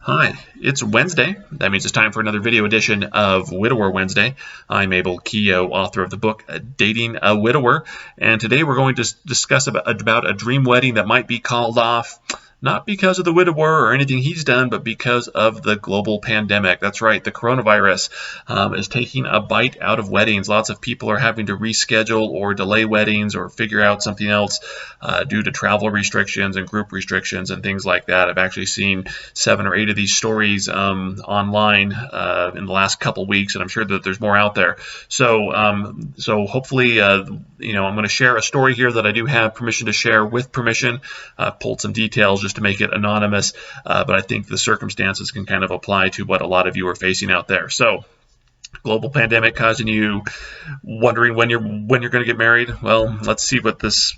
Hi, it's Wednesday. That means it's time for another video edition of Widower Wednesday. I'm Abel Keogh, author of the book Dating a Widower, and today we're going to discuss about a dream wedding that might be called off, not because of the widower or anything he's done, but because of the global pandemic. That's right, the coronavirus is taking a bite out of weddings. Lots of people are having to reschedule or delay weddings or figure out something else due to travel restrictions and group restrictions and things like that. I've actually seen 7 or 8 of these stories online in the last couple weeks, and I'm sure that there's more out there. So hopefully, I'm going to share a story here that I do have permission to share with permission. Pulled some details just to make it anonymous, but I think the circumstances can kind of apply to what a lot of you are facing out there. So, global pandemic causing you wondering when you're going to get married. Well, let's see what this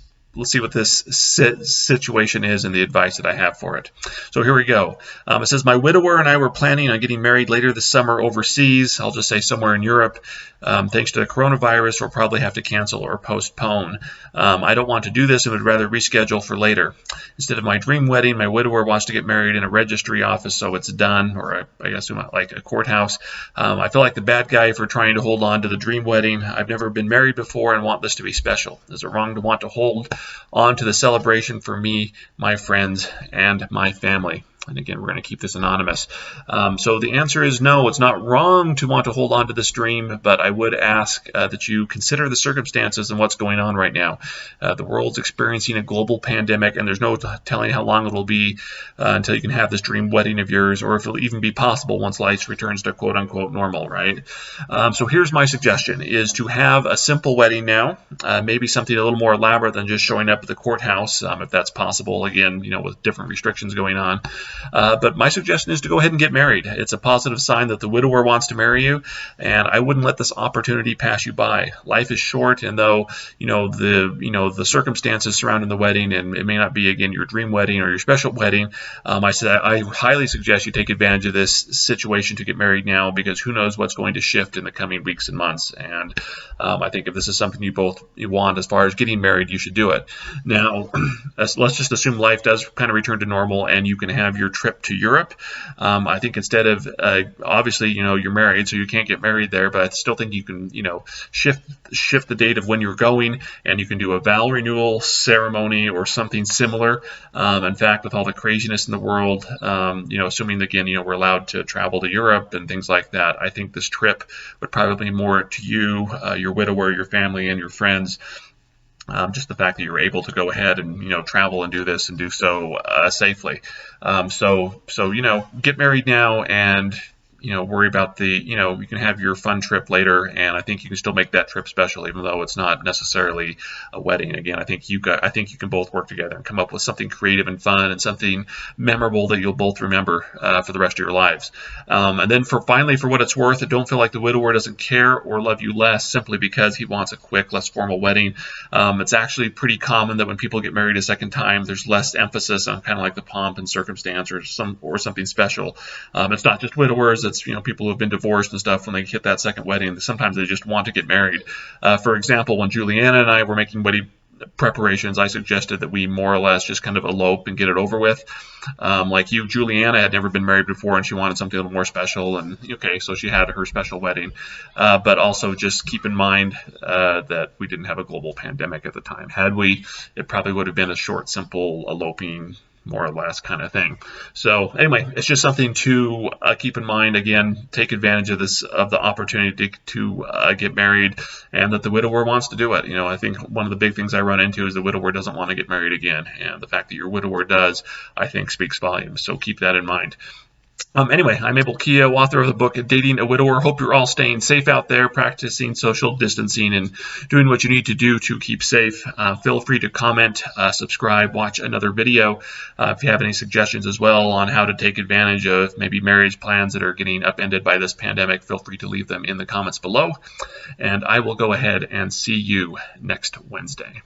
situation is and the advice that I have for it. So here we go. It says, my widower and I were planning on getting married later this summer overseas. I'll just say somewhere in Europe. Thanks to the coronavirus, we'll probably have to cancel or postpone. I don't want to do this and would rather reschedule for later. Instead of my dream wedding, my widower wants to get married in a registry office so it's done, or I guess like a courthouse. I feel like the bad guy for trying to hold on to the dream wedding. I've never been married before and want this to be special. Is it wrong to want to hold on to the celebration for me, my friends, and my family? And again, we're going to keep this anonymous. So the answer is no, it's not wrong to want to hold on to this dream, but I would ask that you consider the circumstances and what's going on right now. The world's experiencing a global pandemic, and there's no telling how long it will be until you can have this dream wedding of yours, or if it'll even be possible once life returns to quote-unquote normal, right? So here's my suggestion, is to have a simple wedding now, maybe something a little more elaborate than just showing up at the courthouse, if that's possible, again, with different restrictions going on. But my suggestion is to go ahead and get married. It's a positive sign that the widower wants to marry you, and I wouldn't let this opportunity pass you by. Life is short, and though the circumstances surrounding the wedding, and it may not be again your dream wedding or your special wedding, I highly suggest you take advantage of this situation to get married now, because who knows what's going to shift in the coming weeks and months. And I think if this is something you want as far as getting married, you should do it. Now, let's just assume life does kind of return to normal, and you can have your trip to Europe. I think instead of obviously you're married, so you can't get married there, but I still think you can shift the date of when you're going, and you can do a vow renewal ceremony or something similar. In fact, with all the craziness in the world, assuming again we're allowed to travel to Europe and things like that, I think this trip would probably be more to you, your widower, your family, and your friends. Just the fact that you're able to go ahead and travel and do this and do so safely. So get married now, and worry about you can have your fun trip later, and I think you can still make that trip special, even though it's not necessarily a wedding. Again, I think you can both work together and come up with something creative and fun and something memorable that you'll both remember for the rest of your lives. And then finally, for what it's worth, don't feel like the widower doesn't care or love you less simply because he wants a quick, less formal wedding. It's actually pretty common that when people get married a second time, there's less emphasis on kind of like the pomp and circumstance or something special. It's not just widowers. It's people who have been divorced and stuff. When they hit that second wedding, sometimes they just want to get married. For example, when Juliana and I were making wedding preparations, I suggested that we more or less just kind of elope and get it over with. Like you, Juliana had never been married before, and she wanted something a little more special, and okay, so she had her special wedding. But also just keep in mind that we didn't have a global pandemic at the time. Had we, it probably would have been a short, simple eloping, more or less kind of thing. So anyway, it's just something to keep in mind. Again, take advantage of the opportunity to get married, and that the widower wants to do it. I think one of the big things I run into is the widower doesn't want to get married again, and the fact that your widower does, I think, speaks volumes. So keep that in mind. Anyway, I'm Abel Keogh, author of the book Dating a Widower. Hope you're all staying safe out there, practicing social distancing, and doing what you need to do to keep safe. Feel free to comment, subscribe, watch another video. If you have any suggestions as well on how to take advantage of maybe marriage plans that are getting upended by this pandemic, feel free to leave them in the comments below. And I will go ahead and see you next Wednesday.